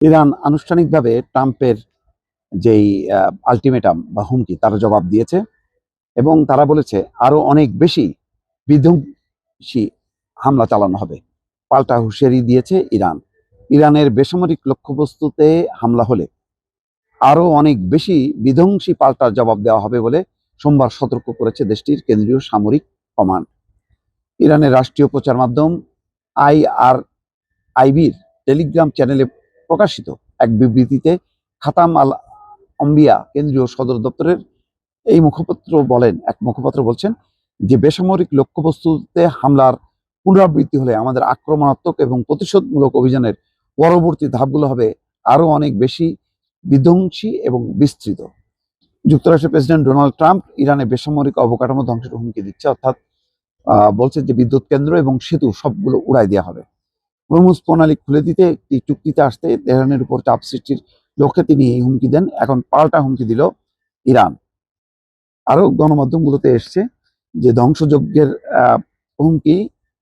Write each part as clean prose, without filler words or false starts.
Iran আনুষ্ঠানিকভাবে ট্রাম্পের যেই আলটিমেটাম বা হুমকি তার জবাব দিয়েছে এবং তারা বলেছে আরো অনেক বেশি বিধ্বংসী হামলা চালানো হবে। পাল্টা হুঁশিয়ারি দিয়েছে ইরান। ইরানের বেসামরিক লক্ষ্যবস্তুতে হামলা হলে আরো অনেক বেশি বিধ্বংসী পাল্টা জবাব দেওয়া হবে বলে সোমবার সতর্ক করেছে দেশটির কেন্দ্রীয় সামরিক কমান্ড। ইরানের রাষ্ট্রীয় প্রচার মাধ্যম আইআরআইবির টেলিগ্রাম চ্যানেলে প্রকাশিত এক বিবৃতিতে খাতাম আল আম্বিয়া কেন্দ্রীয় সদর দপ্তরের এক মুখপাত্র বলছেন যে বেসামরিক লক্ষ্যবস্তুতে হামলার পুনরাবৃত্তি হলে আমাদের আক্রমণাত্মক এবং প্রতিশোধমূলক অভিযানের পরবর্তী ধাপগুলো হবে আরো অনেক বেশি বিধ্বংসী এবং বিস্তৃত। যুক্তরাষ্ট্রের প্রেসিডেন্ট ডোনাল্ড ট্রাম্প ইরানের বেসামরিক অবকাঠামো ধ্বংসের হুমকি দিচ্ছে, অর্থাৎ বলছে যে বিদ্যুৎ কেন্দ্র এবং সেতু সবগুলো উড়াই দেওয়া হবে। হরমুজ প্রণালী খুলে দিতে একটি চুক্তিতে আসতে তেহরানের উপর চাপ সৃষ্টির লক্ষ্যে তিনি এই হুমকি দেন। এখন পাল্টা হুমকি দিল ইরান। আরো গণমাধ্যমগুলোতে এসছে যে ধ্বংসযজ্ঞের হুমকি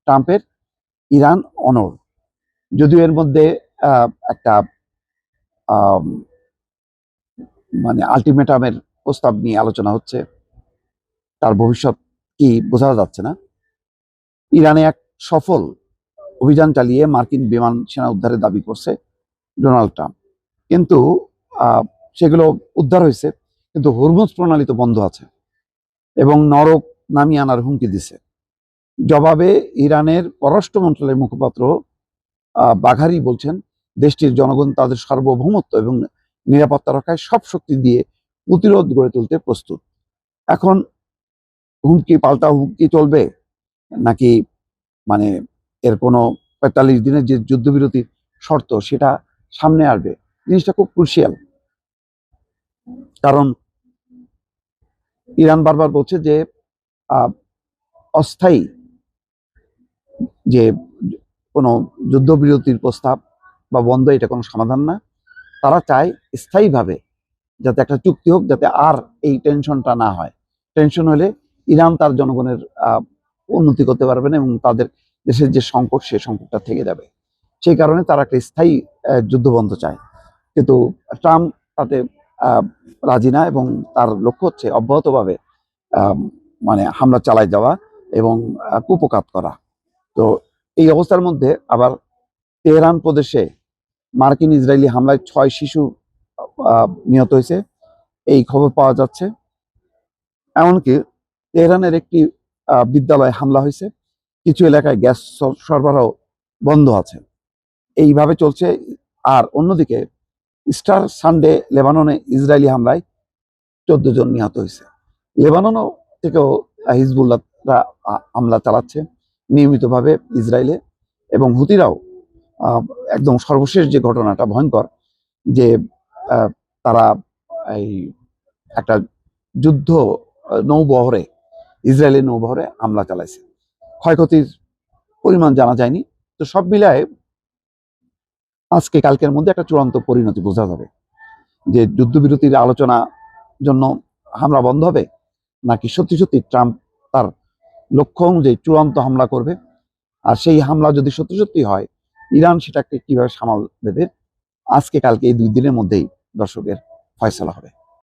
ট্রাম্পের, ইরান অনড়। যদিও এর মধ্যে একটা মানে আলটিমেটামের প্রস্তাব নিয়ে আলোচনা হচ্ছে, তার ভবিষ্যৎ কি বোঝা যাচ্ছে না। ইরানে এক সফল অভিযান চালিয়ে মার্কিন বিমান সেনা উদ্ধারের দাবি করছে ডোনাল্ড ট্রাম্প, কিন্তু সেগুলো উদ্ধার হয়েছে, কিন্তু হরমুজ প্রণালী তো বন্ধ আছে এবং নরক নামিয়ে আনার হুমকি দিছে। জবাবে ইরানের পররাষ্ট্র মন্ত্রণালয়ের মুখপাত্র বাঘারি বলছেন দেশটির জনগণ তাদের সার্বভৌমত্ব এবং নিরাপত্তা রক্ষায় সব শক্তি দিয়ে প্রতিরোধ গড়ে তুলতে প্রস্তুত। এখন হুমকি পাল্টা হুমকি চলবে নাকি মানে এর কোনো ৪৫ দিনের যে যুদ্ধবিরতির শর্ত সেটা সামনে আসবে, জিনিসটা খুব ক্রুশিয়াল। কারণ ইরান বারবার বলছে যে অস্থায়ী যে কোনো যুদ্ধবিরতির প্রস্তাব বা বন্ধ এটা কোনো সমাধান না। তারা চায় স্থায়ীভাবে যাতে একটা চুক্তি হোক, যাতে আর এই টেনশনটা না হয়। টেনশন হলে ইরান তার জনগণের উন্নতি করতে পারবে না এবং তাদের দেশের যে সংকট সে সংকটটা থেকে যাবে। সেই কারণে তারা একটা স্থায়ী যুদ্ধবন্ধ চায়, কিন্তু ট্রাম্প তাতে রাজি না এবং তার লক্ষ্য হচ্ছে অব্যাহতভাবে মানে হামলা চালায় যাওয়া এবং কুপকাত করা। তো এই অবস্থার মধ্যে আবার তেহরান প্রদেশে মার্কিন ইসরায়েলি হামলায় 6 শিশু নিহত হয়েছে এই খবর পাওয়া যাচ্ছে। এমনকি তেহরানের একটি বিদ্যালয়ে হামলা হয়েছে, কিছু এলাকায় গ্যাস সরবরাহ বন্ধ আছে। এইভাবে চলছে। আর অন্যদিকে স্টার সানডে লেবাননে ইসরায়েলি হামলায় 14 জন নিহত হয়েছে। লেবাননও থেকেও হিজবুল্লাহরা হামলা চালাচ্ছে নিয়মিতভাবে ইসরায়েলে, এবং হুতিরাও একদম সর্বশেষ যে ঘটনাটা ভয়ঙ্কর, যে তারা এই একটা যুদ্ধ নৌবহরে, ইসরায়েলের নৌবহরে হামলা চালাইছে। ক্ষয়ক্ষতির পরিমাণ জানা যায়নি। তো সব মিলায় আজকে কালকের মধ্যে একটা চূড়ান্ত পরিণতি বোঝা যাবে যে যুদ্ধবিরতির আলোচনা জন্য হামলা বন্ধ হবে নাকি সত্যি সত্যি ট্রাম্প তার লক্ষ্য অনুযায়ী চূড়ান্ত হামলা করবে। আর সেই হামলা যদি সত্যি সত্যি হয়, ইরান সেটাকে কিভাবে সামাল দেবে, আজকে কালকে এই 2 দিনের মধ্যেই দর্শকের ফয়সালা হবে।